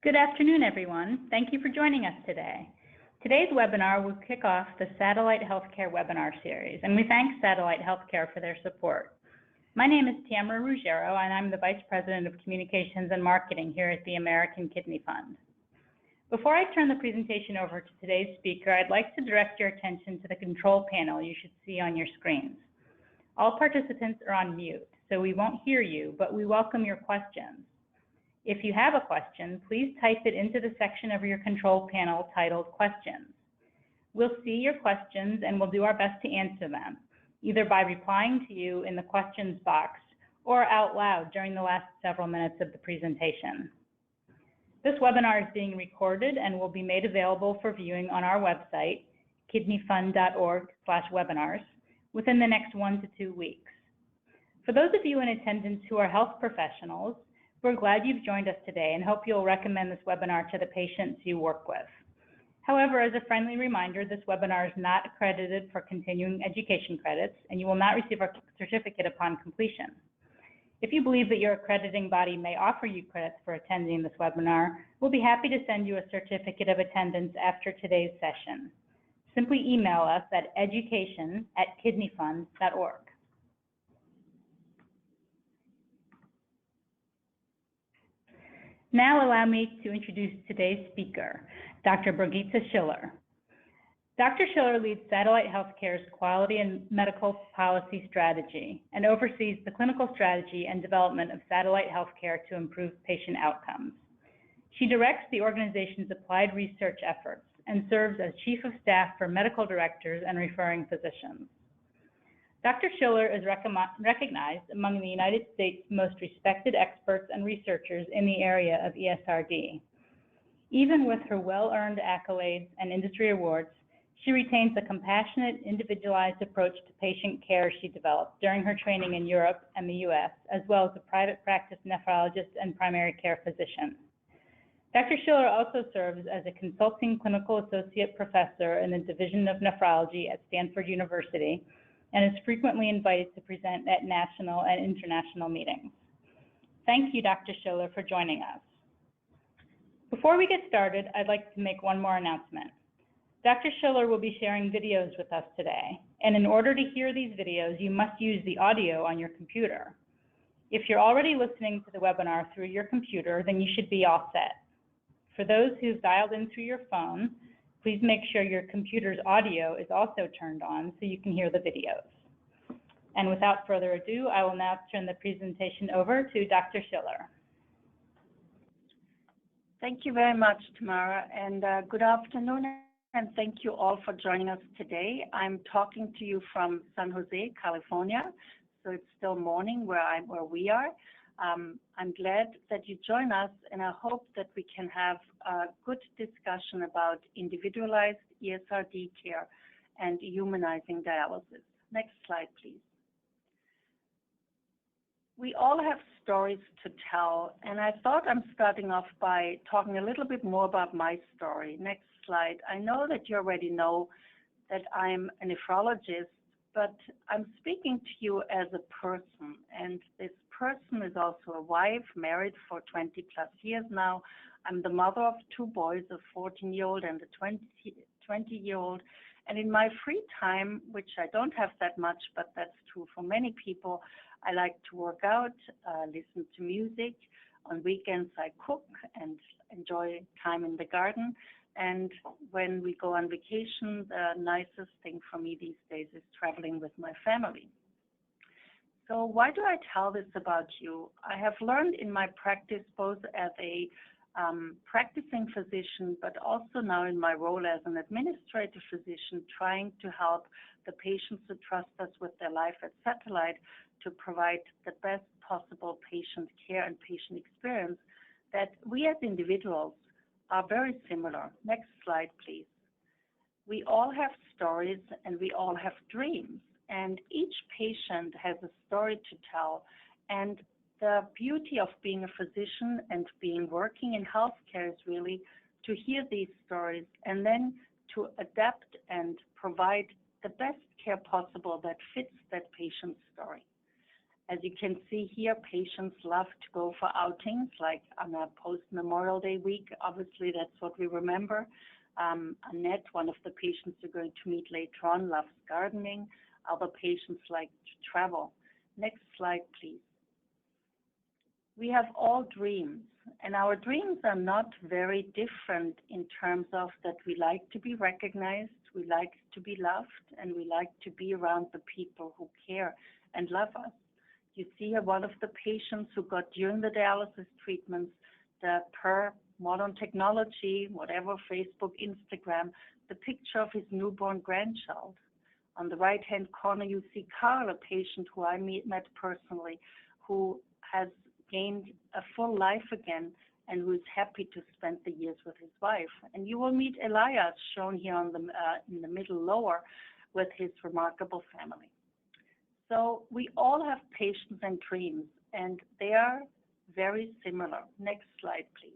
Good afternoon, everyone. Thank you for joining us today. Today's webinar will kick off the Satellite Healthcare webinar series, and we thank Satellite Healthcare for their support. My name is Tamara Ruggiero, and I'm the Vice President of Communications and Marketing here at the American Kidney Fund. Before I turn the presentation over to today's speaker, I'd like to direct your attention to the control panel you should see on your screens. All participants are on mute, so we won't hear you, but we welcome your questions. If you have a question, please type it into the section of your control panel titled Questions. We'll see your questions and we'll do our best to answer them, either by replying to you in the questions box or out loud during the last several minutes of the presentation. This webinar is being recorded and will be made available for viewing on our website, kidneyfund.org/webinars, within the next 1 to 2 weeks. For those of you in attendance who are health professionals, we're glad you've joined us today and hope you'll recommend this webinar to the patients you work with. However, as a friendly reminder, this webinar is not accredited for continuing education credits, and you will not receive a certificate upon completion. If you believe that your accrediting body may offer you credits for attending this webinar, we'll be happy to send you a certificate of attendance after today's session. Simply email us at education@kidneyfund.org. Now allow me to introduce today's speaker, Dr. Brigitte Schiller. Dr. Schiller leads Satellite Healthcare's quality and medical policy strategy and oversees the clinical strategy and development of satellite healthcare to improve patient outcomes. She directs the organization's applied research efforts and serves as Chief of Staff for medical directors and referring physicians. Dr. Schiller is recognized among the United States' most respected experts and researchers in the area of ESRD. Even with her well-earned accolades and industry awards, she retains a compassionate, individualized approach to patient care she developed during her training in Europe and the US, as well as a private practice nephrologist and primary care physician. Dr. Schiller also serves as a consulting clinical associate professor in the Division of Nephrology at Stanford University, and is frequently invited to present at national and international meetings. Thank you, Dr. Schiller, for joining us. Before we get started, I'd like to make one more announcement. Dr. Schiller will be sharing videos with us today, and in order to hear these videos, you must use the audio on your computer. If you're already listening to the webinar through your computer, then you should be all set. For those who've dialed in through your phone, please make sure your computer's audio is also turned on so you can hear the videos. And without further ado, I will now turn the presentation over to Dr. Schiller. Thank you very much, Tamara, and good afternoon, and thank you all for joining us today. I'm talking to you from San Jose, California, so it's still morning where we are. I'm glad that you join us, and I hope that we can have a good discussion about individualized ESRD care and humanizing dialysis. Next slide, please. We all have stories to tell, and I thought I'm starting off by talking a little bit more about my story. Next slide. I know that you already know that I'm a nephrologist, but I'm speaking to you as a person, and this person is also a wife, married for 20 plus years now. I'm the mother of 2 boys, a 14-year-old and a 20-year-old. And in my free time, which I don't have that much, but that's true for many people, I like to work out, listen to music. On weekends, I cook and enjoy time in the garden. And when we go on vacation, the nicest thing for me these days is traveling with my family. So why do I tell this about you? I have learned in my practice, both as a practicing physician, but also now in my role as an administrative physician, trying to help the patients who trust us with their life at Satellite to provide the best possible patient care and patient experience, that we as individuals are very similar. Next slide, please. We all have stories and we all have dreams, and each patient has a story to tell. And the beauty of being a physician and working in healthcare is really to hear these stories and then to adapt and provide the best care possible that fits that patient's story. As you can see here, patients love to go for outings, like on a post-Memorial Day week. Obviously, that's what we remember. Annette, one of the patients you're going to meet later on, loves gardening. Other patients like to travel. Next slide, please. We have all dreams, and our dreams are not very different in terms of that we like to be recognized, we like to be loved, and we like to be around the people who care and love us. You see here one of the patients who got during the dialysis treatments, per modern technology, whatever, Facebook, Instagram, the picture of his newborn grandchild. On the right-hand corner, you see Carl, a patient who I met personally, who has gained a full life again and who is happy to spend the years with his wife. And you will meet Elias, shown here on in the middle lower, with his remarkable family. So we all have patients and dreams, and they are very similar. Next slide, please.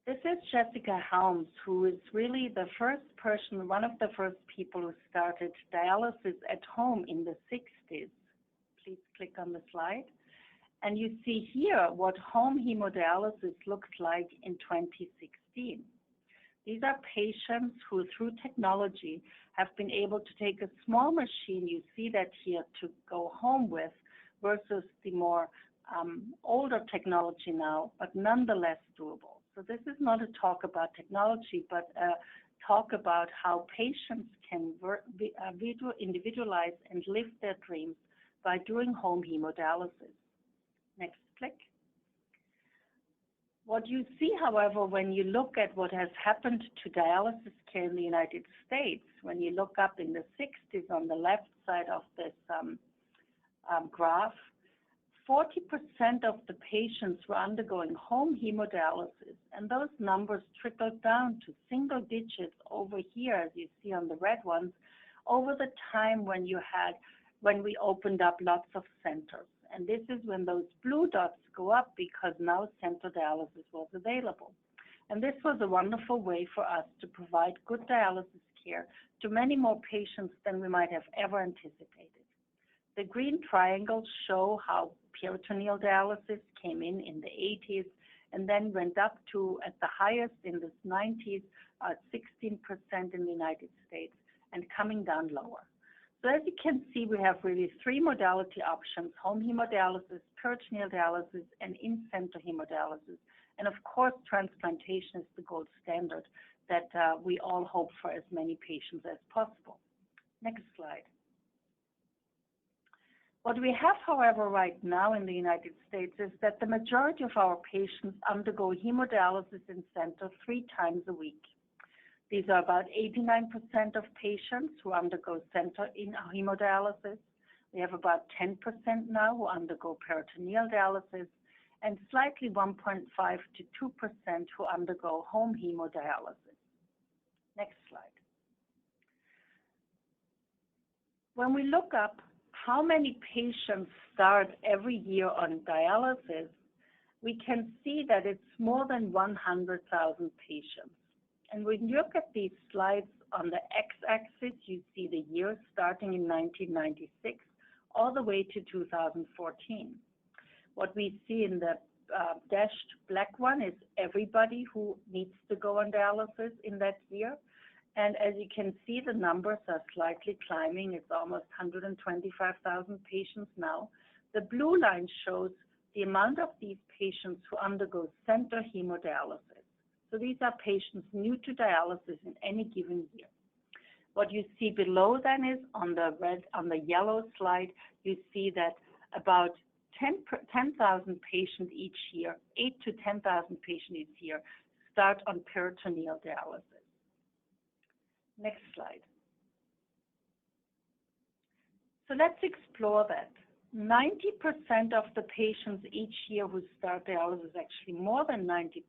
This is Jessica Helms, who is really the first person, one of the first people who started dialysis at home in the 60s. Please click on the slide. And you see here what home hemodialysis looks like in 2016. These are patients who, through technology, have been able to take a small machine, you see that here, to go home with, versus the more older technology now, but nonetheless doable. So this is not a talk about technology, but a talk about how patients can individualize and live their dreams by doing home hemodialysis. Next click. What you see, however, when you look at what has happened to dialysis care in the United States, when you look up in the 60s on the left side of this graph, 40% of the patients were undergoing home hemodialysis, and those numbers trickled down to single digits over here, as you see on the red ones, over the time when we opened up lots of centers. And this is when those blue dots go up, because now center dialysis was available. And this was a wonderful way for us to provide good dialysis care to many more patients than we might have ever anticipated. The green triangles show how peritoneal dialysis came in the 80s and then went up to, at the highest in the 90s, 16% in the United States, and coming down lower. So as you can see, we have really three modality options: home hemodialysis, peritoneal dialysis, and in-center hemodialysis. And of course, transplantation is the gold standard that we all hope for as many patients as possible. Next slide. What we have, however, right now in the United States is that the majority of our patients undergo hemodialysis in center 3 times a week. These are about 89% of patients who undergo center in hemodialysis. We have about 10% now who undergo peritoneal dialysis, and slightly 1.5 to 2% who undergo home hemodialysis. Next slide. When we look up how many patients start every year on dialysis, we can see that it's more than 100,000 patients. And when you look at these slides on the x-axis, you see the years starting in 1996 all the way to 2014. What we see in the dashed black one is everybody who needs to go on dialysis in that year. And as you can see, the numbers are slightly climbing. It's almost 125,000 patients now. The blue line shows the amount of these patients who undergo center hemodialysis. So these are patients new to dialysis in any given year. What you see below then is on the yellow slide, you see that about 10,000 patients each year, 8 to 10,000 patients each year, start on peritoneal dialysis. Next slide. So let's explore that. 90% of the patients each year who start dialysis, actually more than 90%,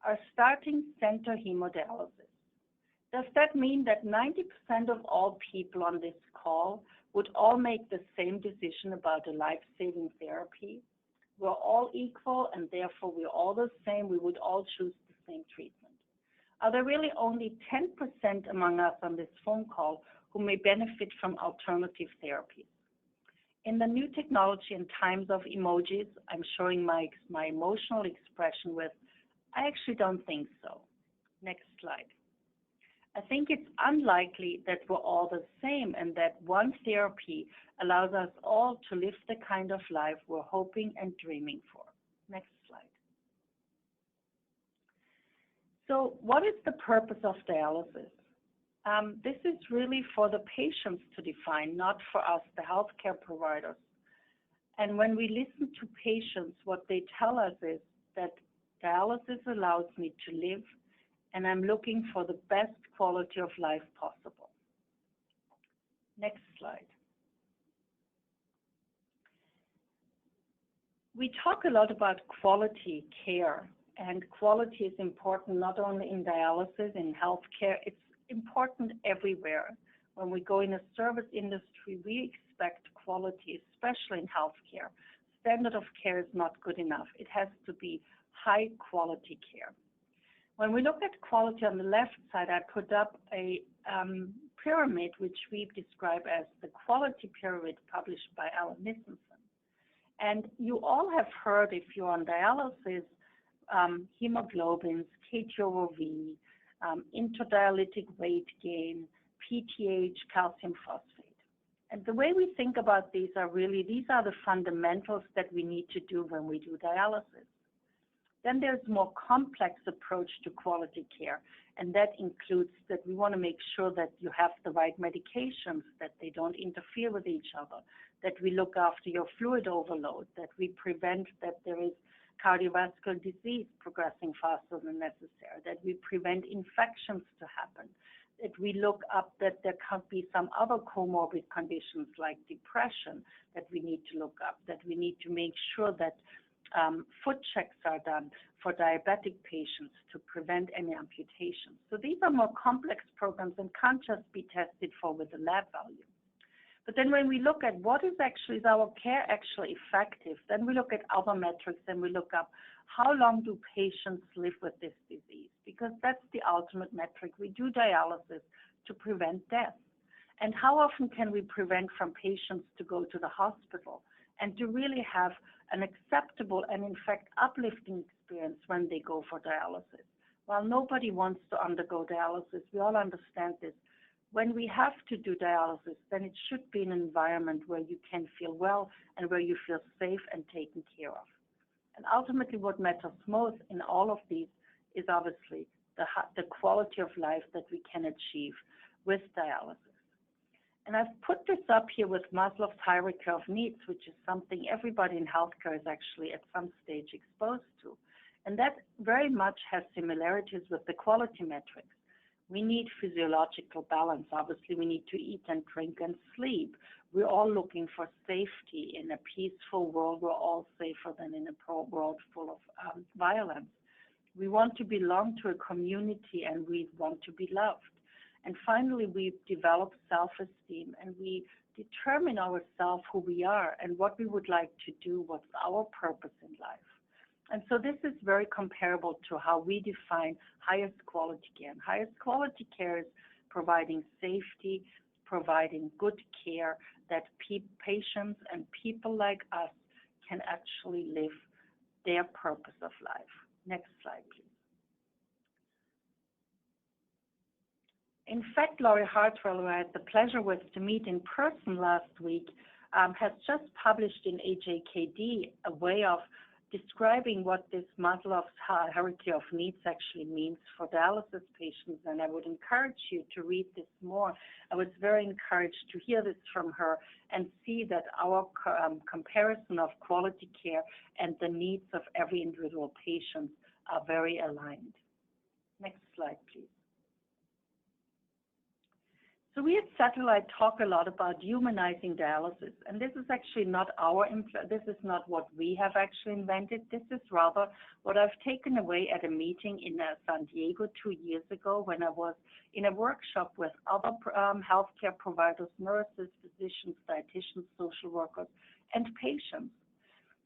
are starting center hemodialysis. Does that mean that 90% of all people on this call would all make the same decision about a life-saving therapy? We're all equal, and therefore we're all the same. We would all choose the same treatment. Are there really only 10% among us on this phone call who may benefit from alternative therapies. In the new technology and times of emojis, I'm showing my emotional expression with, I actually don't think so. Next slide. I think it's unlikely that we're all the same and that one therapy allows us all to live the kind of life we're hoping and dreaming for. Next slide. So what is the purpose of dialysis? This is really for the patients to define, not for us, the healthcare providers. And when we listen to patients, what they tell us is that dialysis allows me to live, and I'm looking for the best quality of life possible. Next slide. We talk a lot about quality care, and quality is important not only in dialysis, in healthcare, it's important everywhere. When we go in a service industry, we expect quality, especially in healthcare. Standard of care is not good enough. It has to be high quality care. When we look at quality on the left side, I put up a pyramid which we describe as the quality pyramid published by Alan Nissenson. And you all have heard, if you're on dialysis, hemoglobins, K2/V, interdialytic weight gain, PTH, calcium phosphate. And the way we think about these are the fundamentals that we need to do when we do dialysis. Then there's more complex approach to quality care, and that includes that we want to make sure that you have the right medications, that they don't interfere with each other, that we look after your fluid overload, that we prevent that there is cardiovascular disease progressing faster than necessary, that we prevent infections to happen, that we look up that there can't be some other comorbid conditions like depression that we need to look up, that we need to make sure that foot checks are done for diabetic patients to prevent any amputations. So these are more complex programs and can't just be tested for with a lab value. But then when we look at what is our care actually effective, then we look at other metrics and we look up how long do patients live with this disease, because that's the ultimate metric. We do dialysis to prevent death. And how often can we prevent from patients to go to the hospital and to really have an acceptable and in fact uplifting experience when they go for dialysis? While nobody wants to undergo dialysis, we all understand this. When we have to do dialysis, then it should be an environment where you can feel well and where you feel safe and taken care of. And ultimately what matters most in all of these is obviously the quality of life that we can achieve with dialysis. And I've put this up here with Maslow's hierarchy of needs, which is something everybody in healthcare is actually at some stage exposed to. And that very much has similarities with the quality metrics. We need physiological balance. Obviously, we need to eat and drink and sleep. We're all looking for safety. In a peaceful world, we're all safer than in a world full of violence. We want to belong to a community and we want to be loved. And finally, we develop self-esteem and we determine ourselves who we are and what we would like to do, what's our purpose in life. And so this is very comparable to how we define highest quality care. And highest quality care is providing safety, providing good care that patients and people like us can actually live their purpose of life. Next slide, please. In fact, Laurie Hartwell, who I had the pleasure with to meet in person last week, has just published in AJKD a way of describing what this Maslow's hierarchy of needs actually means for dialysis patients, and I would encourage you to read this more. I was very encouraged to hear this from her and see that our comparison of quality care and the needs of every individual patient are very aligned. Next slide, please. So we at Satellite talk a lot about humanizing dialysis, and this is actually not this is not what we have actually invented. This is rather what I've taken away at a meeting in San Diego 2 years ago when I was in a workshop with other healthcare providers, nurses, physicians, dietitians, social workers, and patients.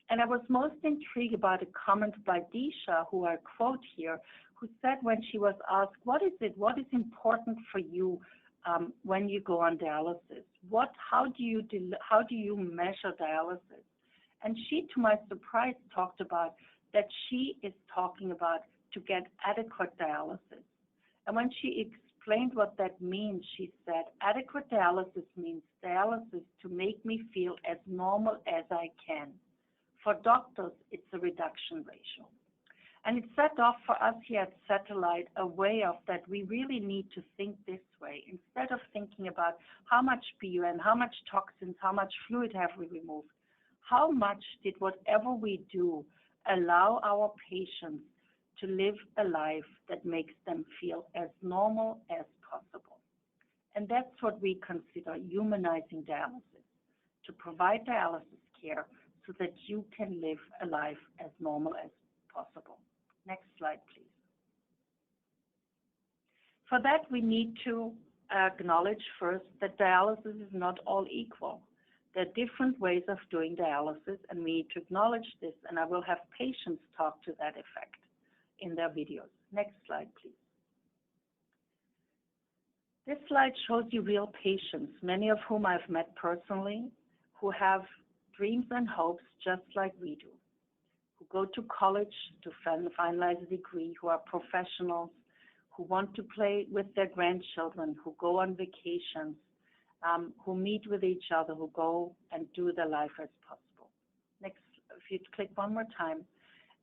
And I was most intrigued about a comment by Disha, who I quote here, who said when she was asked, what is important for you when you go on dialysis. How do you measure dialysis? And she, to my surprise, talked about that she is talking about to get adequate dialysis. And when she explained what that means, she said, adequate dialysis means dialysis to make me feel as normal as I can. For doctors, it's a reduction ratio. And it set off for us here at Satellite a way of that we really need to think this way. Instead of thinking about how much BUN, how much toxins, how much fluid have we removed, how much did whatever we do allow our patients to live a life that makes them feel as normal as possible. And that's what we consider humanizing dialysis, to provide dialysis care so that you can live a life as normal as possible. Next slide, please. For that, we need to acknowledge first that dialysis is not all equal. There are different ways of doing dialysis, and we need to acknowledge this, and I will have patients talk to that effect in their videos. Next slide, please. This slide shows you real patients, many of whom I've met personally, who have dreams and hopes just like we do, who go to college to finalize a degree, who are professionals, who want to play with their grandchildren, who go on vacations, who meet with each other, who go and do their life as possible. Next, if you click one more time.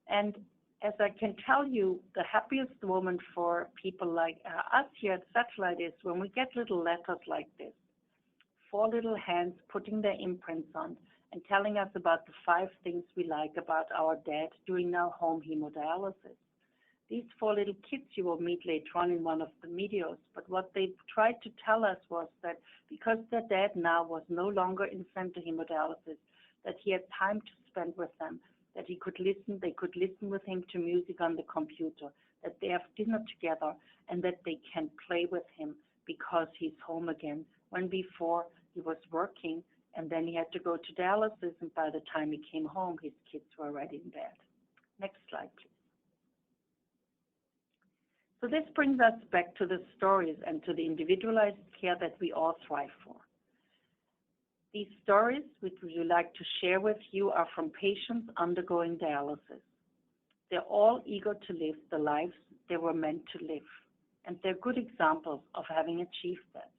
And as I can tell you, the happiest moment for people like us here at Satellite is when we get little letters like this, 4 little hands putting their imprints on and telling us about the 5 things we like about our dad doing now home hemodialysis. These 4 little kids you will meet later on in one of the videos, but what they tried to tell us was that because their dad now was no longer in center hemodialysis, that he had time to spend with them, that they could listen with him to music on the computer, that they have dinner together, and that they can play with him because he's home again, when before he was working and then he had to go to dialysis, and by the time he came home, his kids were already in bed. Next slide, please. So this brings us back to the stories and to the individualized care that we all thrive for. These stories, which we would like to share with you, are from patients undergoing dialysis. They're all eager to live the lives they were meant to live, and they're good examples of having achieved that.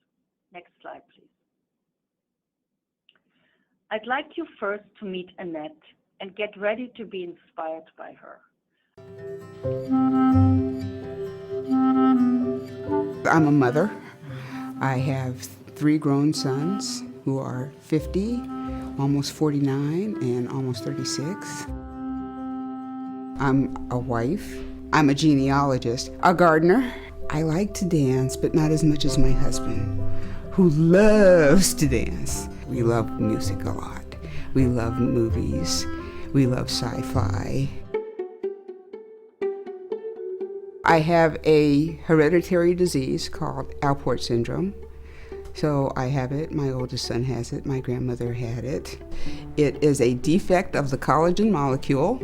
Next slide, please. I'd like you first to meet Annette and get ready to be inspired by her. I'm a mother. I have 3 grown sons who are 50, almost 49, and almost 36. I'm a wife. I'm a genealogist, a gardener. I like to dance, but not as much as my husband, who loves to dance. We love music a lot. We love movies. We love sci-fi. I have a hereditary disease called Alport syndrome. So I have it, my oldest son has it, my grandmother had it. It is a defect of the collagen molecule.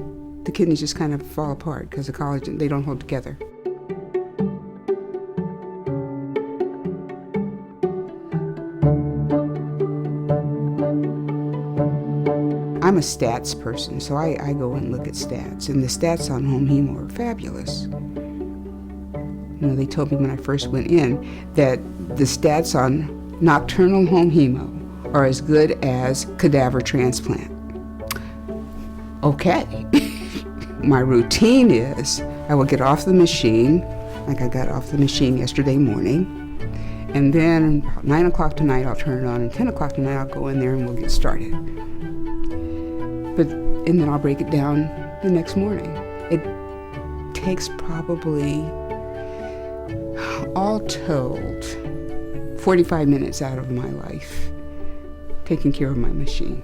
The kidneys just kind of fall apart because the collagen, they don't hold together. I'm a stats person, so I go and look at stats, and the stats on home hemo are fabulous. You know, they told me when I first went in that the stats on nocturnal home hemo are as good as cadaver transplant. Okay. My routine is I will get off the machine, like I got off the machine yesterday morning, and then about 9 o'clock tonight I'll turn it on, and 10 o'clock tonight I'll go in there and we'll get started. And then I'll break it down the next morning. It takes probably, all told, 45 minutes out of my life, taking care of my machine,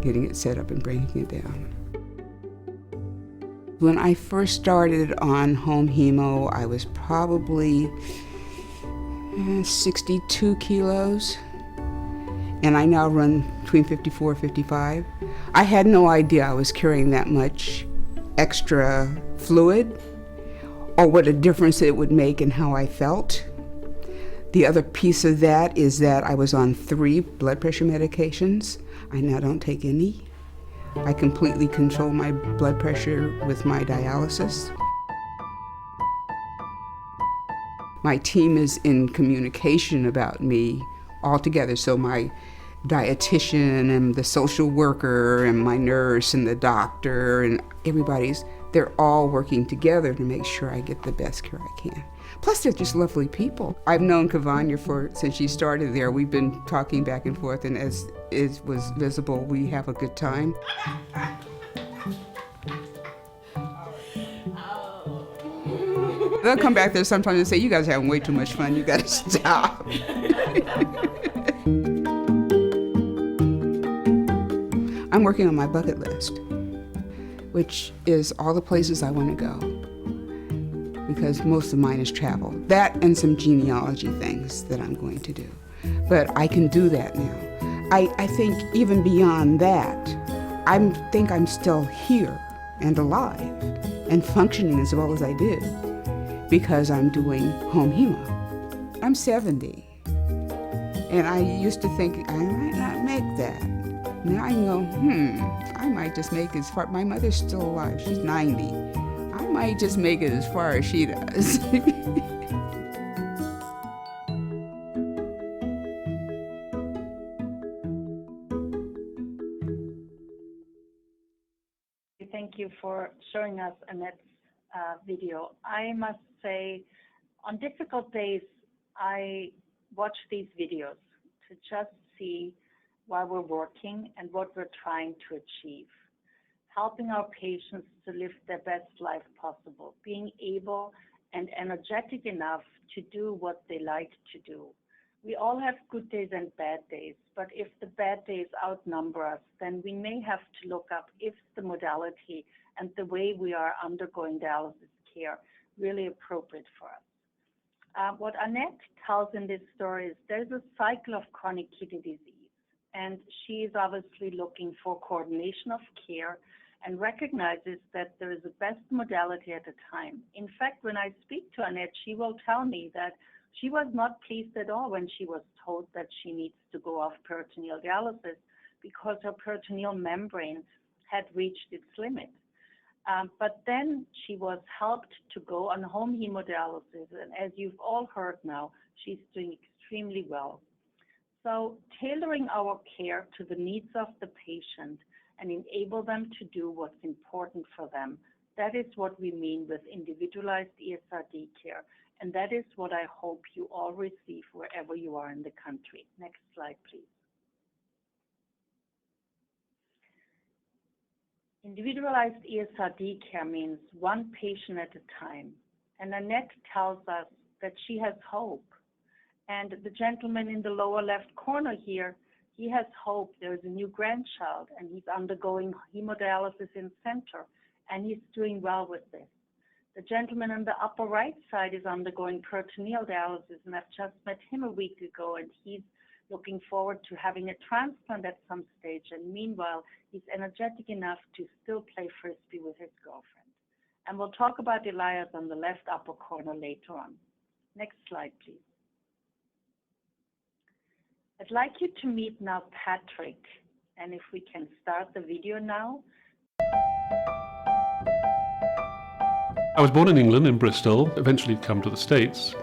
getting it set up and breaking it down. When I first started on home hemo, I was probably 62 kilos, and I now run between 54 and 55. I had no idea I was carrying that much extra fluid or what a difference it would make in how I felt. The other piece of that is that I was on 3 blood pressure medications. I now don't take any. I completely control my blood pressure with my dialysis. My team is in communication about me altogether, so my dietitian and the social worker and my nurse and the doctor and they're all working together to make sure I get the best care I can. Plus, they're just lovely people. I've known Kavanya since she started there. We've been talking back and forth, and as it was visible, we have a good time. They'll come back there sometimes and say, "You guys are having way too much fun. You got to stop." I'm working on my bucket list, which is all the places I want to go, because most of mine is travel. That and some genealogy things that I'm going to do. But I can do that now. I think even beyond that, I think I'm still here and alive and functioning as well as I did because I'm doing home hemo. I'm 70, and I used to think I might not make that. Now I can go, I might just make it as far. My mother's still alive. She's 90. I might just make it as far as she does. Thank you for showing us Annette's video. I must say, on difficult days, I watch these videos to just see why we're working and what we're trying to achieve. Helping our patients to live their best life possible, being able and energetic enough to do what they like to do. We all have good days and bad days, but if the bad days outnumber us, then we may have to look up if the modality and the way we are undergoing dialysis care really appropriate for us. What Annette tells in this story is there's a cycle of chronic kidney disease, and she is obviously looking for coordination of care and recognizes that there is a best modality at a time. In fact, when I speak to Annette, she will tell me that she was not pleased at all when she was told that she needs to go off peritoneal dialysis because her peritoneal membrane had reached its limit. But then she was helped to go on home hemodialysis, and as you've all heard now, she's doing extremely well. So tailoring our care to the needs of the patient and enable them to do what's important for them, that is what we mean with individualized ESRD care, and that is what I hope you all receive wherever you are in the country. Next slide, please. Individualized ESRD care means one patient at a time, and Annette tells us that she has hope. And the gentleman in the lower left corner here, he has hope. There is a new grandchild, and he's undergoing hemodialysis in center, and he's doing well with this. The gentleman on the upper right side is undergoing peritoneal dialysis, and I've just met him a week ago, and he's looking forward to having a transplant at some stage. And meanwhile, he's energetic enough to still play frisbee with his girlfriend. And we'll talk about Elias on the left upper corner later on. Next slide, please. I'd like you to meet now Patrick, and if we can start the video now. I was born in England, in Bristol, eventually come to the States,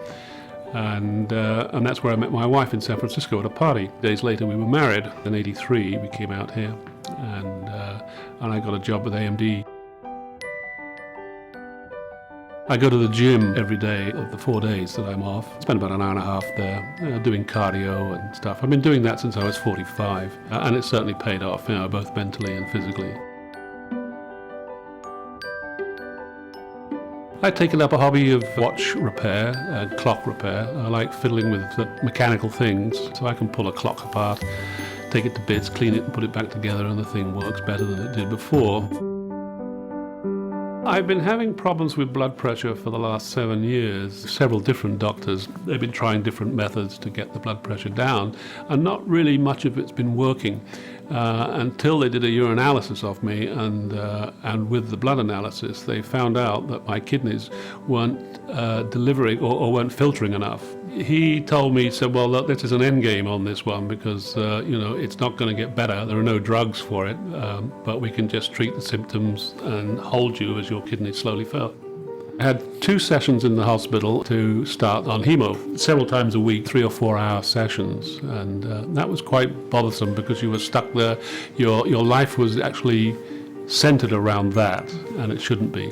and that's where I met my wife in San Francisco at a party. Days later we were married. In '83 we came out here, and I got a job with AMD. I go to the gym every day of the 4 days that I'm off. Spend about an hour and a half there doing cardio and stuff. I've been doing that since I was 45, and it certainly paid off, both mentally and physically. I've taken up a hobby of watch repair and clock repair. I like fiddling with mechanical things, so I can pull a clock apart, take it to bits, clean it and put it back together, and the thing works better than it did before. I've been having problems with blood pressure for the last 7 years. Several different doctors, they've been trying different methods to get the blood pressure down, and not really much of it's been working until they did a urinalysis of me, and with the blood analysis they found out that my kidneys weren't delivering or weren't filtering enough he told me, he said, well, look, this is an end game on this one because, it's not going to get better. There are no drugs for it, but we can just treat the symptoms and hold you as your kidneys slowly fail. I had 2 sessions in the hospital to start on hemo, several times a week, 3 or 4 hour sessions, and that was quite bothersome because you were stuck there. Your life was actually centered around that, and it shouldn't be.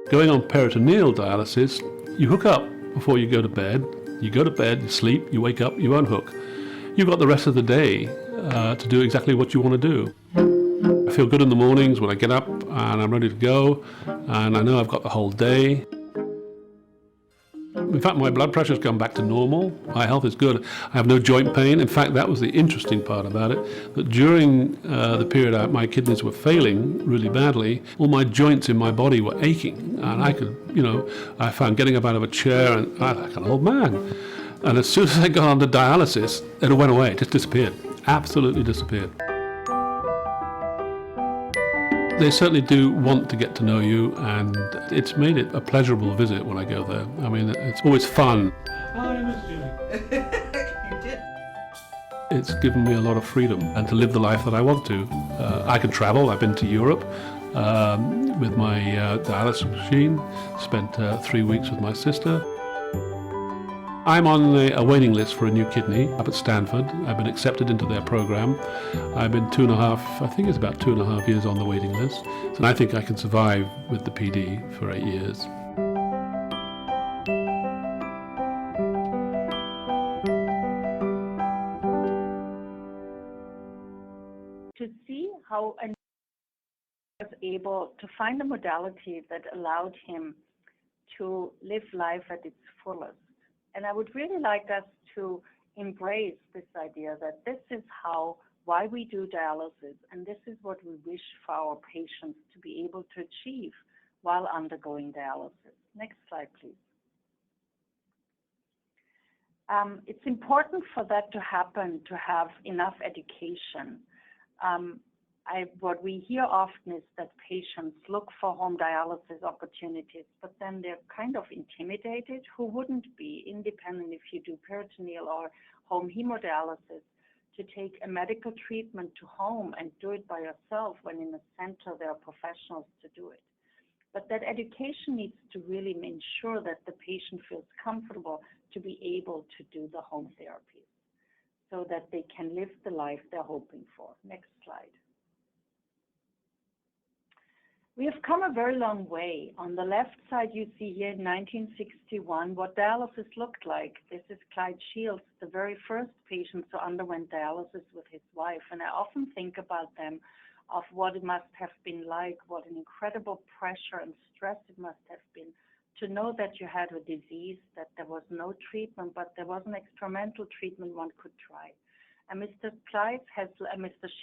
Going on peritoneal dialysis, you hook up before you go to bed, you sleep, you wake up, you unhook. You've got the rest of the day to do exactly what you want to do. I feel good in the mornings when I get up and I'm ready to go, and I know I've got the whole day. In fact, my blood pressure's gone back to normal. My health is good. I have no joint pain. In fact, that was the interesting part about it, that during the period my kidneys were failing really badly, all my joints in my body were aching. And I could, I found getting up out of a chair and I like an old man. And as soon as I got onto dialysis, it all went away. It just disappeared. Absolutely disappeared. They certainly do want to get to know you, and it's made it a pleasurable visit when I go there. I mean, it's always fun. Oh, I missed you. You did. It's given me a lot of freedom and to live the life that I want to. I can travel. I've been to Europe with my dialysis machine, spent 3 weeks with my sister. I'm on a waiting list for a new kidney up at Stanford. I've been accepted into their program. I've been 2.5 years on the waiting list. And I think I can survive with the PD for 8 years. To see how an was able to find a modality that allowed him to live life at its fullest. And I would really like us to embrace this idea that this is why we do dialysis, and this is what we wish for our patients to be able to achieve while undergoing dialysis. Next slide, please. It's important for that to happen to have enough education. What we hear often is that patients look for home dialysis opportunities, but then they're kind of intimidated. Who wouldn't be, independent if you do peritoneal or home hemodialysis, to take a medical treatment to home and do it by yourself when in a center there are professionals to do it. But that education needs to really ensure that the patient feels comfortable to be able to do the home therapies so that they can live the life they're hoping for. Next slide. We have come a very long way. On the left side, you see here in 1961 what dialysis looked like. This is Clyde Shields, the very first patient who underwent dialysis with his wife. And I often think about them, of what it must have been like, what an incredible pressure and stress it must have been to know that you had a disease, that there was no treatment, but there was an experimental treatment one could try. And Mr.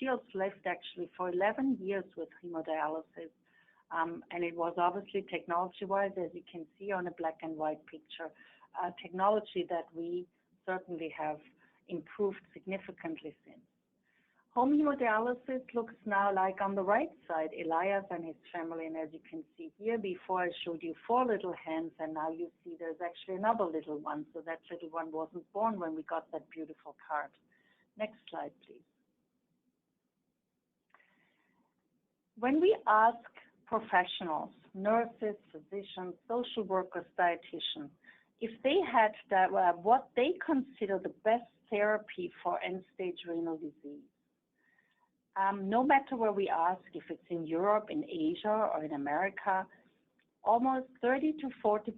Shields lived actually for 11 years with hemodialysis. And it was obviously technology-wise, as you can see on a black and white picture, technology that we certainly have improved significantly since. Home hemodialysis looks now like on the right side, Elias and his family, and as you can see here, before I showed you 4 little hands, and now you see there's actually another little one, so that little one wasn't born when we got that beautiful card. Next slide, please. When we ask professionals, nurses, physicians, social workers, dietitians, if they had what they consider the best therapy for end-stage renal disease, no matter where we ask, if it's in Europe, in Asia, or in America, almost 30 to 40%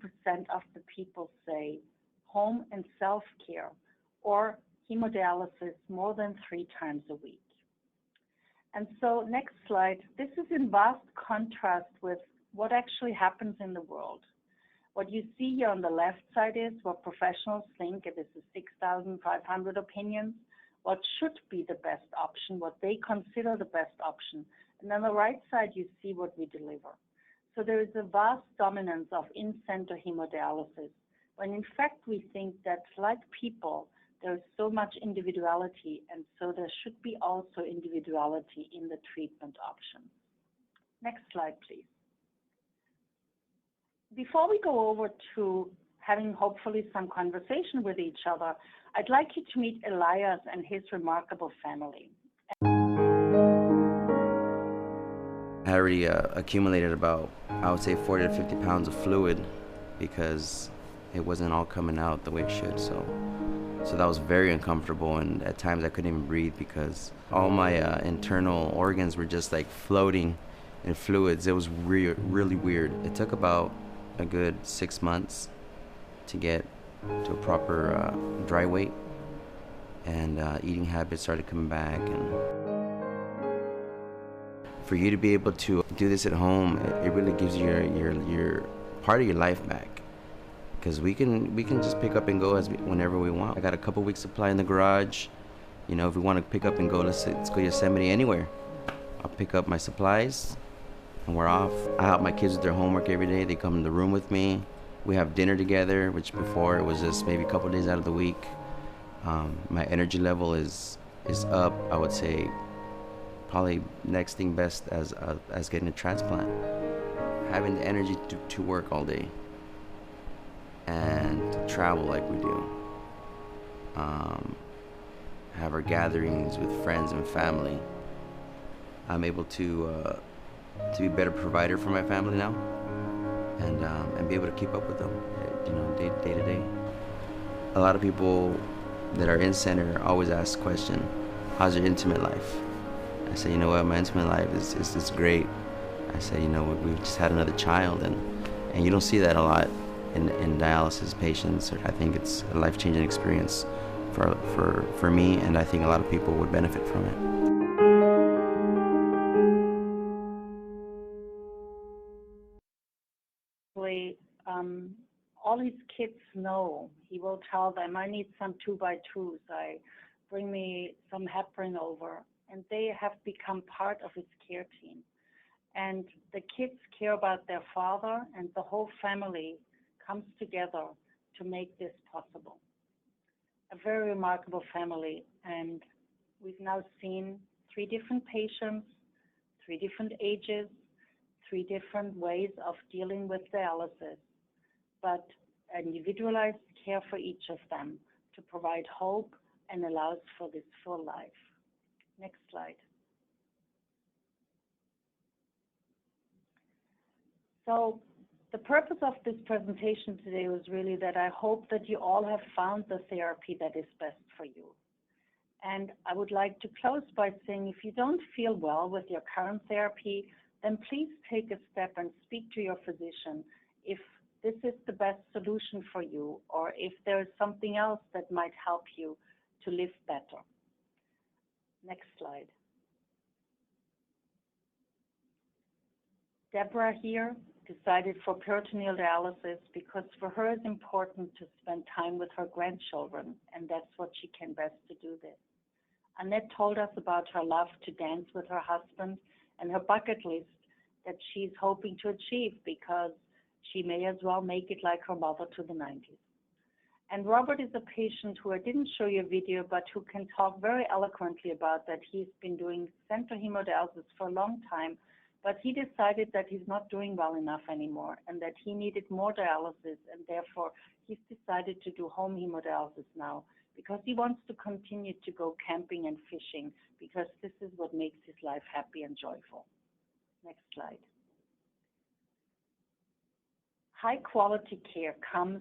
of the people say home and self-care or hemodialysis more than 3 times a week. And so next slide, this is in vast contrast with what actually happens in the world. What you see here on the left side is what professionals think. This is 6,500 opinions. What should be the best option, what they consider the best option. And on the right side, you see what we deliver. So there is a vast dominance of in-center hemodialysis, when in fact we think that like people, there is so much individuality, and so there should be also individuality in the treatment options. Next slide, please. Before we go over to having hopefully some conversation with each other, I'd like you to meet Elias and his remarkable family. I already accumulated about, I would say, 40 to 50 pounds of fluid because it wasn't all coming out the way it should. So that was very uncomfortable, and at times I couldn't even breathe because all my internal organs were just like floating in fluids. It was really weird. It took about a good 6 months to get to a proper dry weight, and eating habits started coming back. And for you to be able to do this at home, it really gives you your part of your life back. Because we can just pick up and go whenever we want. I got a couple weeks supply in the garage. You know, if we want to pick up and go, let's go to Yosemite, anywhere. I'll pick up my supplies and we're off. I help my kids with their homework every day. They come in the room with me. We have dinner together, which before it was just maybe a couple days out of the week. My energy level is up, I would say, probably next thing best as getting a transplant. Having the energy to work all day and to travel like we do. Have our gatherings with friends and family. I'm able to be a better provider for my family now, and be able to keep up with them, you know, day to day. A lot of people that are in center always ask the question, how's your intimate life? I say, you know what, my intimate life is great. I say, you know, we've just had another child, and you don't see that a lot in dialysis patients. I think it's a life-changing experience for me, and I think a lot of people would benefit from it. All his kids know. He will tell them, I need some 2x2s. Bring me some heparin over. And they have become part of his care team. And the kids care about their father, and the whole family comes together to make this possible. A very remarkable family. And we've now seen 3 different patients, 3 different ages, 3 different ways of dealing with dialysis, but individualized care for each of them to provide hope and allows for this full life. Next slide. So the purpose of this presentation today was really that I hope that you all have found the therapy that is best for you. And I would like to close by saying, if you don't feel well with your current therapy, then please take a step and speak to your physician if this is the best solution for you, or if there is something else that might help you to live better. Next slide. Deborah here decided for peritoneal dialysis because for her it's important to spend time with her grandchildren, and that's what she can best to do this. Annette told us about her love to dance with her husband and her bucket list that she's hoping to achieve because she may as well make it like her mother to the 90s. And Robert is a patient who I didn't show you a video, but who can talk very eloquently about that. He's been doing central hemodialysis for a long time, but he decided that he's not doing well enough anymore and that he needed more dialysis, and therefore he's decided to do home hemodialysis now because he wants to continue to go camping and fishing because this is what makes his life happy and joyful. Next slide. High quality care comes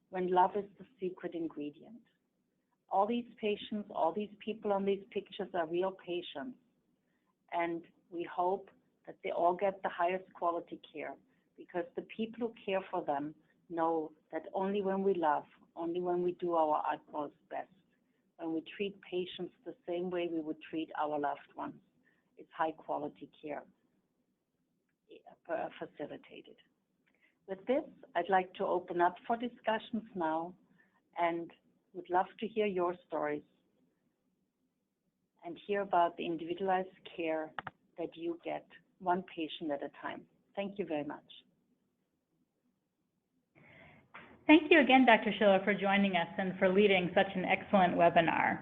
when love is the secret ingredient. All these patients, all these people on these pictures are real patients, and we hope that they all get the highest quality care because the people who care for them know that only when we love, only when we do our utmost best, when we treat patients the same way we would treat our loved ones, it's high quality care facilitated. With this, I'd like to open up for discussions now and would love to hear your stories and hear about the individualized care that you get, one patient at a time. Thank you very much. Thank you again, Dr. Schiller, for joining us and for leading such an excellent webinar.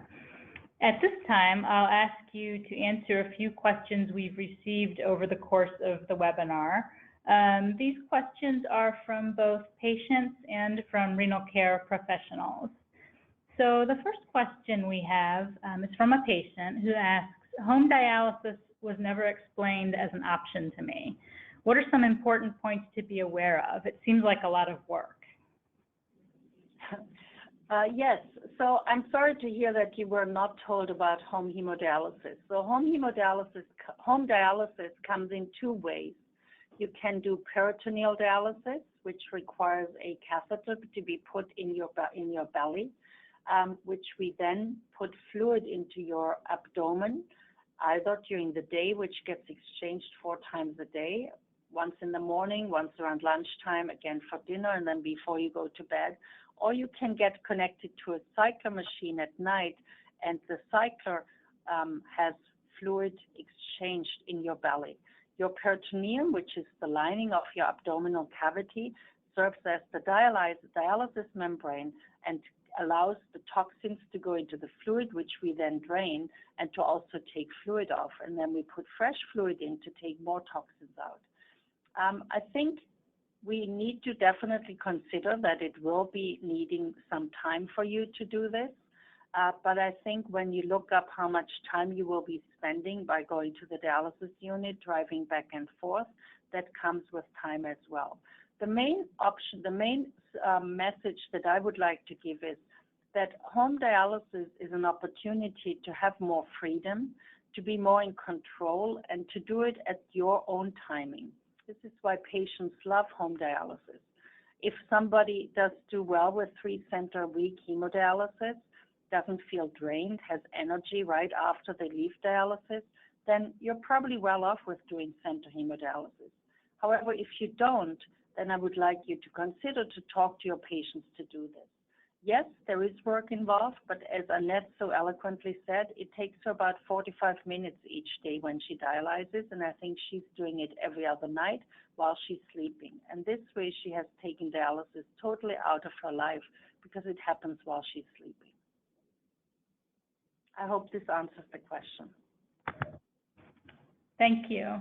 At this time, I'll ask you to answer a few questions we've received over the course of the webinar. These questions are from both patients and from renal care professionals. So the first question we have is from a patient who asks, home dialysis was never explained as an option to me. What are some important points to be aware of? It seems like a lot of work. Yes, so I'm sorry to hear that you were not told about home hemodialysis. So home dialysis comes in two ways. You can do peritoneal dialysis, which requires a catheter to be put in your belly, which we then put fluid into your abdomen, either during the day, which gets exchanged 4 times a day, once in the morning, once around lunchtime, again for dinner, and then before you go to bed. Or you can get connected to a cycler machine at night, and the cycler has fluid exchanged in your belly. Your peritoneum, which is the lining of your abdominal cavity, serves as the dialysis membrane and allows the toxins to go into the fluid, which we then drain, and to also take fluid off. And then we put fresh fluid in to take more toxins out. I think we need to definitely consider that it will be needing some time for you to do this. But I think when you look up how much time you will be spending by going to the dialysis unit, driving back and forth, that comes with time as well. The main message that I would like to give is that home dialysis is an opportunity to have more freedom, to be more in control, and to do it at your own timing. This is why patients love home dialysis. If somebody does do well with 3-center-a-week hemodialysis, doesn't feel drained, has energy right after they leave dialysis, then you're probably well off with doing center hemodialysis. However, if you don't, then I would like you to consider to talk to your patients to do this. Yes, there is work involved, but as Annette so eloquently said, it takes her about 45 minutes each day when she dialyzes, and I think she's doing it every other night while she's sleeping. And this way she has taken dialysis totally out of her life because it happens while she's sleeping. I hope this answers the question. Thank you.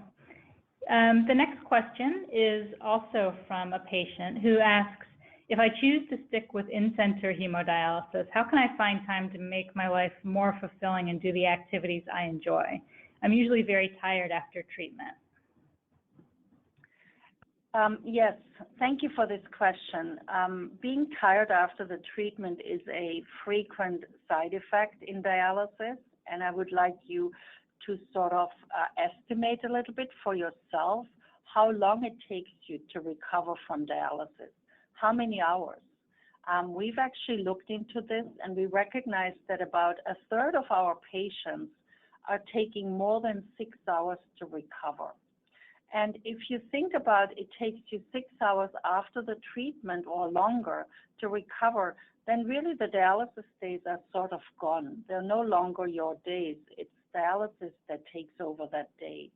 The next question is also from a patient who asks, if I choose to stick with in-center hemodialysis, how can I find time to make my life more fulfilling and do the activities I enjoy? I'm usually very tired after treatment. Yes, thank you for this question. Being tired after the treatment is a frequent side effect in dialysis, and I would like you to sort of estimate a little bit for yourself how long it takes you to recover from dialysis. How many hours? We've actually looked into this, and we recognize that about 1/3 of our patients are taking more than 6 hours to recover. And if you think about it takes you 6 hours after the treatment or longer to recover, then really the dialysis days are sort of gone. They're no longer your days. It's dialysis that takes over that day.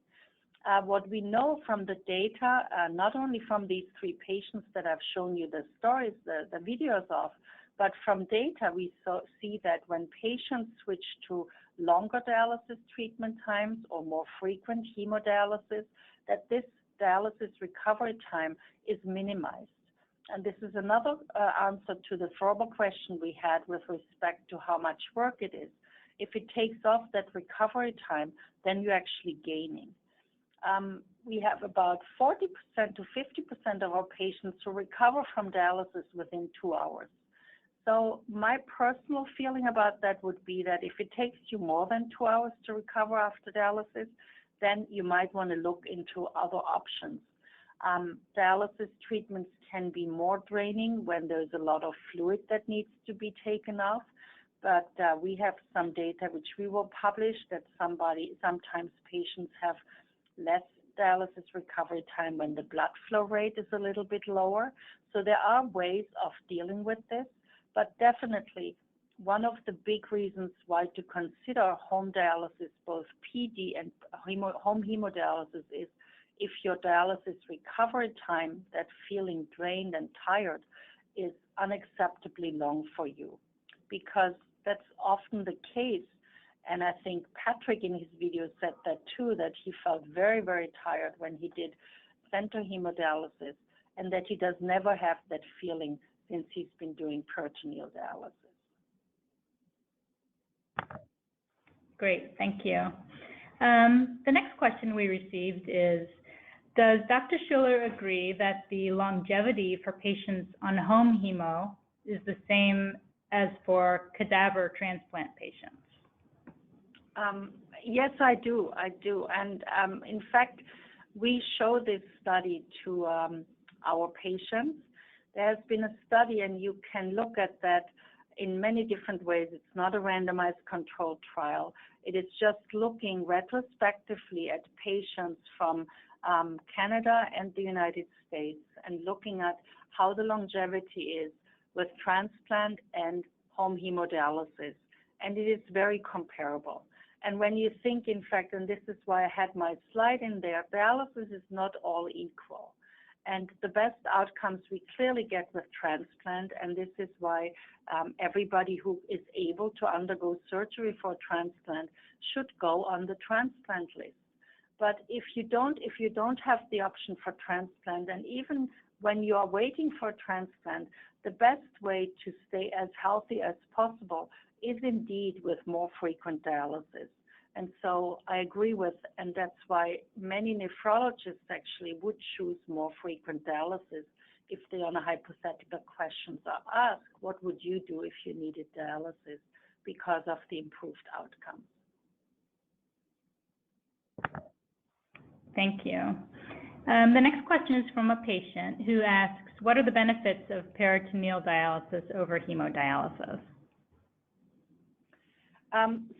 What we know from the data, not only from these 3 patients that I've shown you the stories, the videos of, but from data we see that when patients switch to longer dialysis treatment times or more frequent hemodialysis, that this dialysis recovery time is minimized. And this is another answer to the former question we had with respect to how much work it is. If it takes off that recovery time, then you're actually gaining. We have about 40% to 50% of our patients who recover from dialysis within 2 hours. So my personal feeling about that would be that if it takes you more than 2 hours to recover after dialysis, then you might want to look into other options. Dialysis treatments can be more draining when there's a lot of fluid that needs to be taken off, but we have some data which we will publish that sometimes patients have less dialysis recovery time when the blood flow rate is a little bit lower. So there are ways of dealing with this, but definitely one of the big reasons why to consider home dialysis, both PD and home hemodialysis, is if your dialysis recovery time, that feeling drained and tired, is unacceptably long for you, because that's often the case. And I think Patrick in his video said that too, that he felt very, very tired when he did center hemodialysis, and that he does never have that feeling since he's been doing peritoneal dialysis. Great, thank you. The next question we received is, does Dr. Schiller agree that the longevity for patients on home hemo is the same as for cadaver transplant patients? Yes, I do. And in fact, we show this study to our patients. There has been a study, and you can look at that in many different ways. It's not a randomized controlled trial. It is just looking retrospectively at patients from Canada and the United States and looking at how the longevity is with transplant and home hemodialysis. And it is very comparable. And when you think, in fact, and this is why I had my slide in there, dialysis is not all equal. And the best outcomes we clearly get with transplant, and this is why everybody who is able to undergo surgery for transplant should go on the transplant list. But if you don't have the option for transplant, and even when you are waiting for transplant, the best way to stay as healthy as possible is indeed with more frequent dialysis. And so I agree with, and that's why many nephrologists actually would choose more frequent dialysis if they, on a hypothetical questions are asked, what would you do if you needed dialysis because of the improved outcome? Thank you. The next question is from a patient who asks, what are the benefits of peritoneal dialysis over hemodialysis?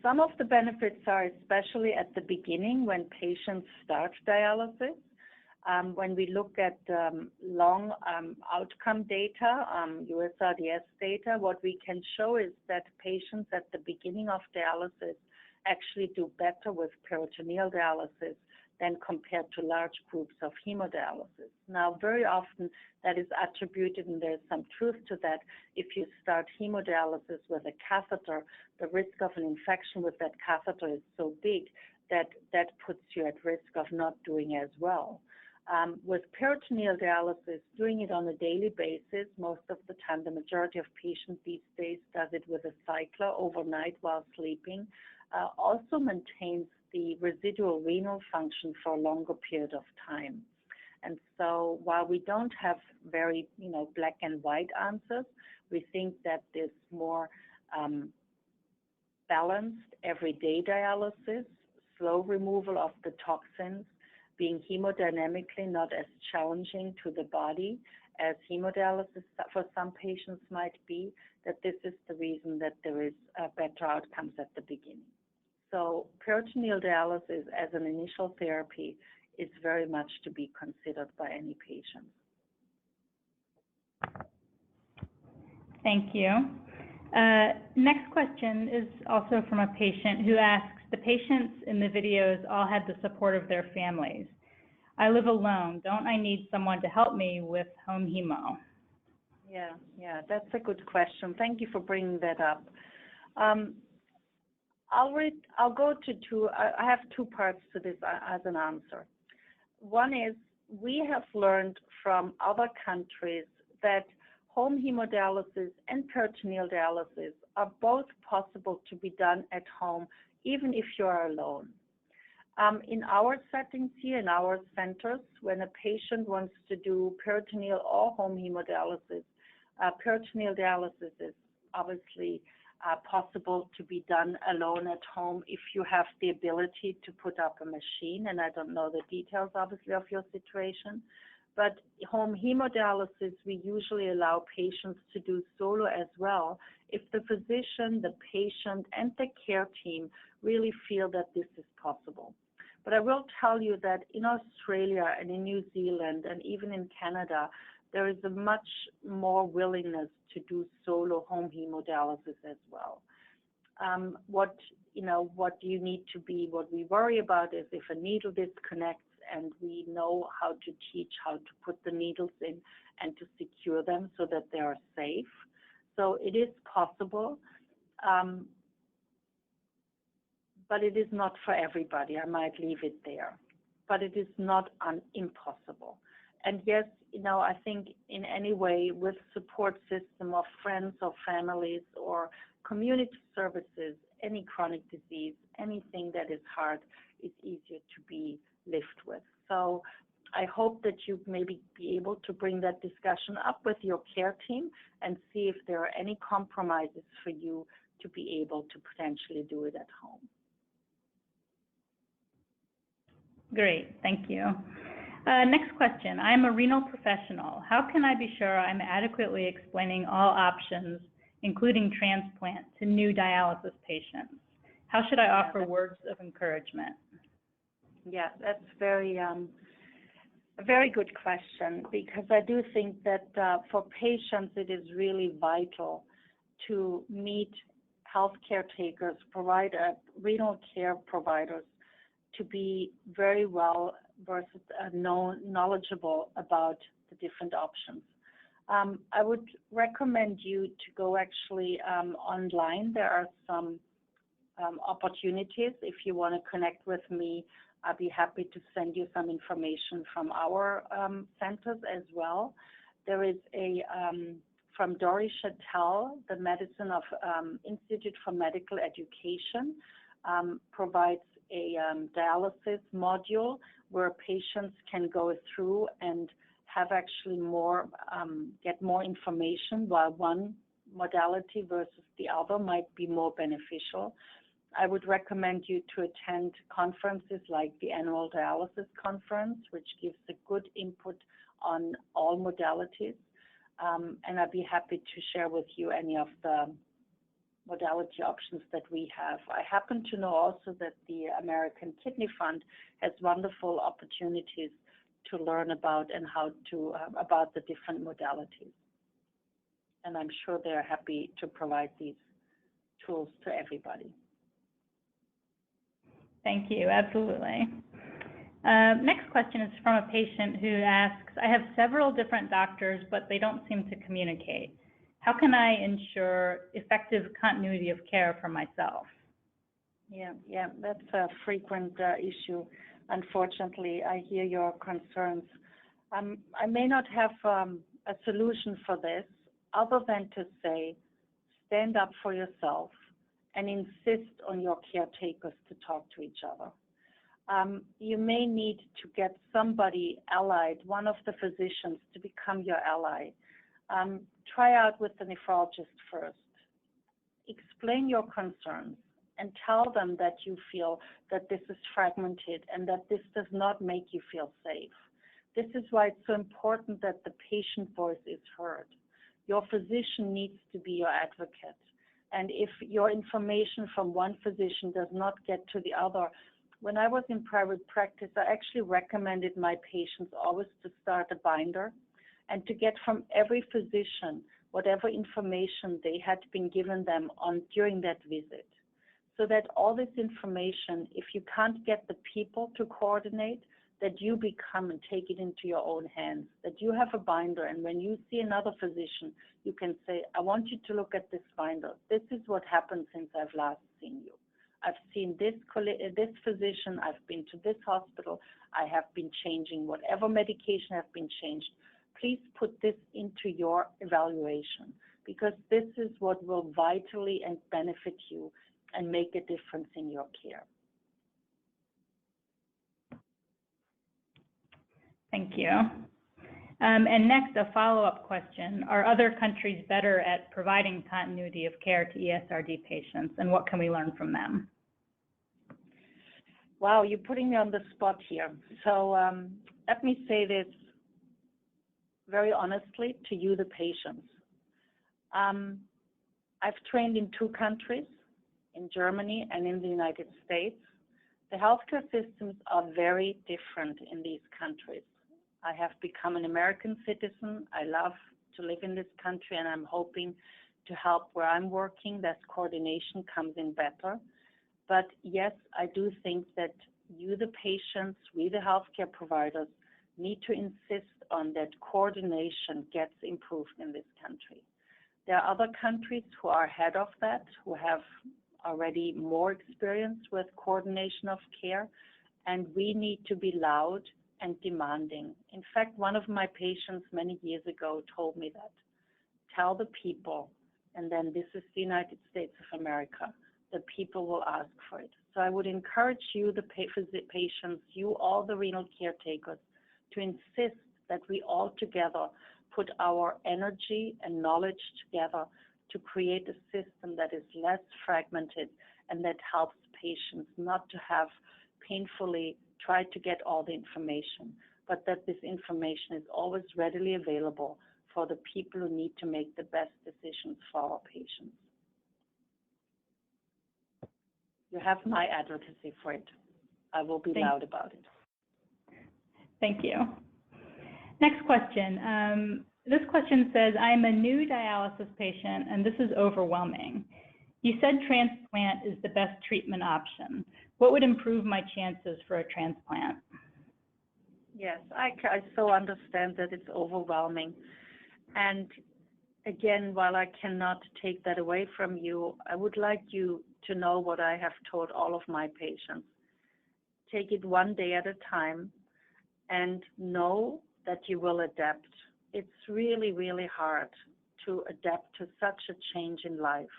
Some of the benefits are especially at the beginning when patients start dialysis. When we look at long outcome data, USRDS data, what we can show is that patients at the beginning of dialysis actually do better with peritoneal dialysis than compared to large groups of hemodialysis. Now, very often that is attributed, and there's some truth to that, if you start hemodialysis with a catheter, the risk of an infection with that catheter is so big that that puts you at risk of not doing as well. With peritoneal dialysis, doing it on a daily basis, most of the time, the majority of patients these days does it with a cycler overnight while sleeping, also maintains the residual renal function for a longer period of time. And so while we don't have very, black and white answers, we think that this more balanced everyday dialysis, slow removal of the toxins, being hemodynamically not as challenging to the body as hemodialysis for some patients might be, that this is the reason that there is better outcomes at the beginning. So peritoneal dialysis as an initial therapy is very much to be considered by any patient. Thank you. Next question is also from a patient who asks, the patients in the videos all had the support of their families. I live alone. Don't I need someone to help me with home hemo? Yeah, that's a good question. Thank you for bringing that up. I'll go to two. I have two parts to this as an answer. One is we have learned from other countries that home hemodialysis and peritoneal dialysis are both possible to be done at home, even if you are alone. In our settings here, in our centers, when a patient wants to do peritoneal or home hemodialysis, peritoneal dialysis is obviously possible to be done alone at home if you have the ability to put up a machine, and I don't know the details obviously of your situation, but home hemodialysis we usually allow patients to do solo as well if the physician, the patient, and the care team really feel that this is possible. But I will tell you that in Australia and in New Zealand and even in Canada, there is a much more willingness to do solo home hemodialysis as well. What you need to be, what we worry about is if a needle disconnects, and we know how to teach how to put the needles in and to secure them so that they are safe. So it is possible, but it is not for everybody. I might leave it there. but it is not impossible. And yes, I think in any way with support system of friends or families or community services, any chronic disease, anything that is hard is easier to be lived with. So I hope that you maybe be able to bring that discussion up with your care team and see if there are any compromises for you to be able to potentially do it at home. Great, thank you. Next question. I'm a renal professional. How can I be sure I'm adequately explaining all options, including transplant, to new dialysis patients? How should I offer words of encouragement? Yeah, that's a very good question, because I do think that for patients it is really vital to meet healthcare takers, renal care providers, to be very well versed, knowledgeable about the different options. I would recommend you to go actually online. There are some opportunities. If you want to connect with me, I'd be happy to send you some information from our centers as well. There is from Dori Chattel, the Medicine of Institute for Medical Education, provides a dialysis module where patients can go through and have actually get more information, while one modality versus the other might be more beneficial. I would recommend you to attend conferences like the Annual Dialysis Conference, which gives a good input on all modalities. And I'd be happy to share with you any of the modality options that we have. I happen to know also that the American Kidney Fund has wonderful opportunities to learn about and about the different modalities. And I'm sure they're happy to provide these tools to everybody. Thank you, absolutely. Next question is from a patient who asks, I have several different doctors, but they don't seem to communicate. How can I ensure effective continuity of care for myself? Yeah, that's a frequent issue. Unfortunately, I hear your concerns. I may not have a solution for this other than to say, stand up for yourself and insist on your caretakers to talk to each other. You may need to get somebody allied, one of the physicians, to become your ally. Try out with the nephrologist first. Explain your concerns and tell them that you feel that this is fragmented and that this does not make you feel safe. This is why it's so important that the patient voice is heard. Your physician needs to be your advocate. And if your information from one physician does not get to the other, when I was in private practice, I actually recommended my patients always to start a binder and to get from every physician whatever information they had been given them during that visit. So that all this information, if you can't get the people to coordinate, that you become and take it into your own hands, that you have a binder, and when you see another physician, you can say, I want you to look at this binder. This is what happened since I've last seen you. I've seen this physician, I've been to this hospital, I have been changing whatever medication have been changed. Please put this into your evaluation, because this is what will vitally and benefit you and make a difference in your care. Thank you. And next, a follow-up question. Are other countries better at providing continuity of care to ESRD patients, and what can we learn from them? Wow, you're putting me on the spot here. So let me say this very honestly to you, the patients. I've trained in 2 countries, in Germany and in the United States. The healthcare systems are very different in these countries. I have become an American citizen. I love to live in this country, and I'm hoping to help where I'm working, that coordination comes in better. But yes, I do think that you, the patients, we, the healthcare providers, need to insist on that coordination gets improved in this country. There are other countries who are ahead of that, who have already more experience with coordination of care, and we need to be loud and demanding. In fact, one of my patients many years ago told me that. Tell the people, and then this is the United States of America, the people will ask for it. So I would encourage you, the patients, you, all the renal caretakers, to insist that we all together put our energy and knowledge together to create a system that is less fragmented and that helps patients not to have painfully try to get all the information, but that this information is always readily available for the people who need to make the best decisions for our patients. You have my advocacy for it. I will be loud about it. Thank you. Next question. This question says, I am a new dialysis patient and this is overwhelming. You said transplant is the best treatment option. What would improve my chances for a transplant? Yes, I so understand that it's overwhelming. And again, while I cannot take that away from you, I would like you to know what I have told all of my patients. Take it one day at a time and know that you will adapt. It's really, really hard to adapt to such a change in life,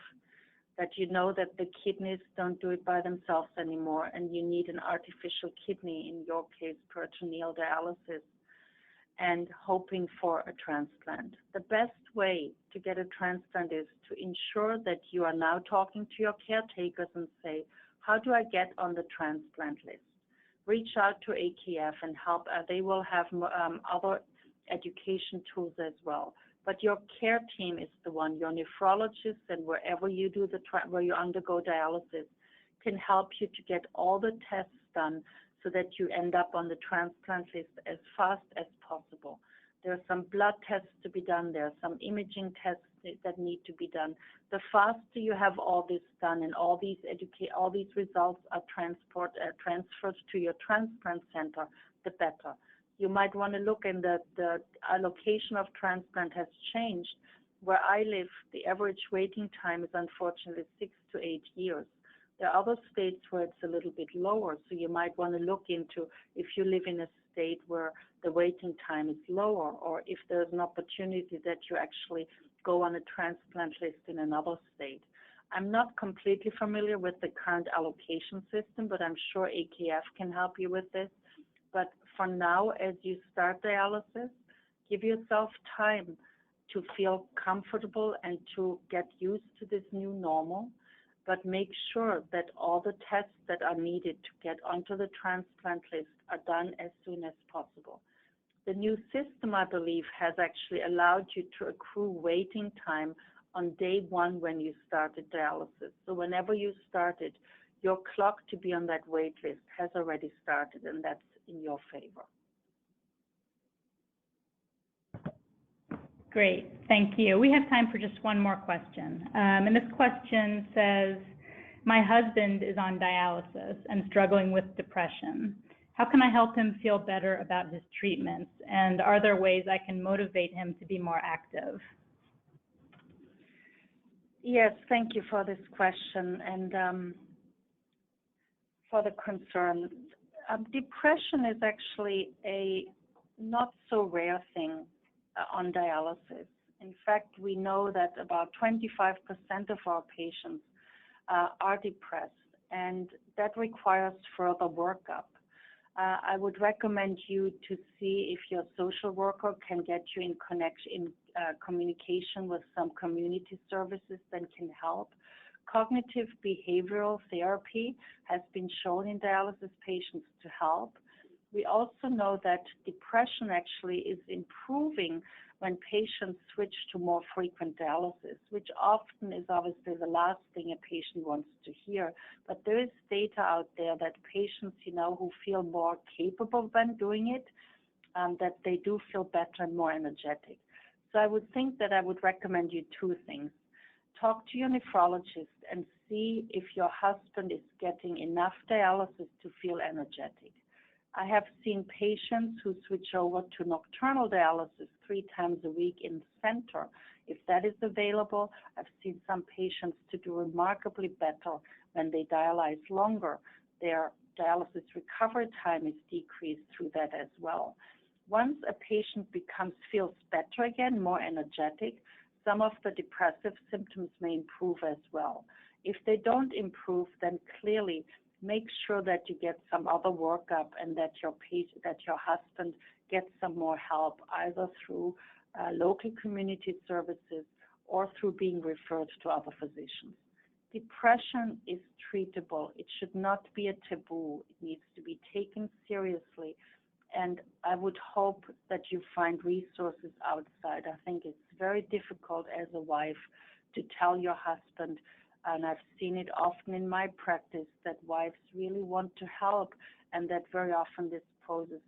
that you know that the kidneys don't do it by themselves anymore and you need an artificial kidney, in your case, peritoneal dialysis, and hoping for a transplant. The best way to get a transplant is to ensure that you are now talking to your caretakers and say, how do I get on the transplant list? Reach out to AKF and help. They will have other education tools as well. But your care team is the one, your nephrologist, and wherever you do where you undergo dialysis, can help you to get all the tests done so that you end up on the transplant list as fast as possible. There are some blood tests to be done. There are some imaging tests that need to be done. The faster you have all this done and all these results are transferred to your transplant center, the better. You might want to look in the allocation of transplant has changed. Where I live, the average waiting time is unfortunately 6 to 8 years. There are other states where it's a little bit lower, so you might want to look into if you live in a state where the waiting time is lower, or if there's an opportunity that you actually go on a transplant list in another state. I'm not completely familiar with the current allocation system, but I'm sure AKF can help you with this. But for now, as you start dialysis, give yourself time to feel comfortable and to get used to this new normal, but make sure that all the tests that are needed to get onto the transplant list are done as soon as possible. The new system, I believe, has actually allowed you to accrue waiting time on day one when you started dialysis. So whenever you started, your clock to be on that wait list has already started, and that's in your favor. Great, thank you. We have time for just one more question. And this question says, my husband is on dialysis and struggling with depression. How can I help him feel better about his treatments? And are there ways I can motivate him to be more active? Yes, thank you for this question and for the concern. Depression is actually a not so rare thing on dialysis. In fact, we know that about 25% of our patients are depressed, and that requires further workup. I would recommend you to see if your social worker can get you in communication with some community services that can help. Cognitive behavioral therapy has been shown in dialysis patients to help. We also know that depression actually is improving when patients switch to more frequent dialysis, which often is obviously the last thing a patient wants to hear. But there is data out there that patients, who feel more capable when doing it, that they do feel better and more energetic. So I would think that I would recommend you two things. Talk to your nephrologist and see if your husband is getting enough dialysis to feel energetic. I have seen patients who switch over to nocturnal dialysis 3 times a week in the center. If that is available, I've seen some patients to do remarkably better when they dialyze longer. Their dialysis recovery time is decreased through that as well. Once a patient feels better again, more energetic, some of the depressive symptoms may improve as well. If they don't improve, then clearly make sure that you get some other workup and that your husband gets some more help, either through local community services or through being referred to other physicians. Depression is treatable. It should not be a taboo. It needs to be taken seriously. And I would hope that you find resources outside. I think it's very difficult as a wife to tell your husband, and I've seen it often in my practice, that wives really want to help, and that very often this poses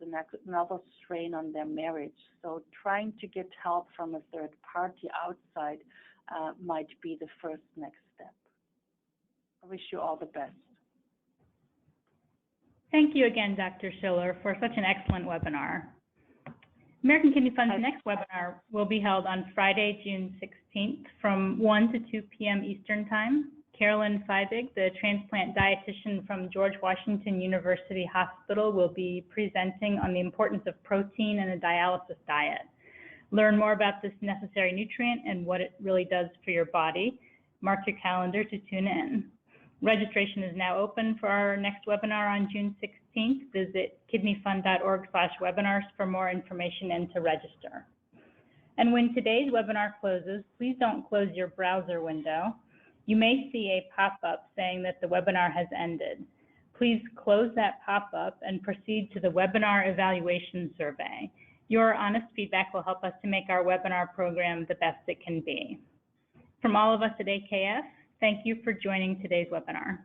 another strain on their marriage. So trying to get help from a third party outside might be the first next step. I wish you all the best. Thank you again, Dr. Schiller, for such an excellent webinar. American Kidney Fund's next webinar will be held on Friday, June 16th from 1 to 2 p.m. Eastern Time. Carolyn Feibig, the transplant dietitian from George Washington University Hospital, will be presenting on the importance of protein in a dialysis diet. Learn more about this necessary nutrient and what it really does for your body. Mark your calendar to tune in. Registration is now open for our next webinar on June 16th. Visit kidneyfund.org/webinars for more information and to register. And when today's webinar closes, please don't close your browser window. You may see a pop-up saying that the webinar has ended. Please close that pop-up and proceed to the webinar evaluation survey. Your honest feedback will help us to make our webinar program the best it can be. From all of us at AKF, thank you for joining today's webinar.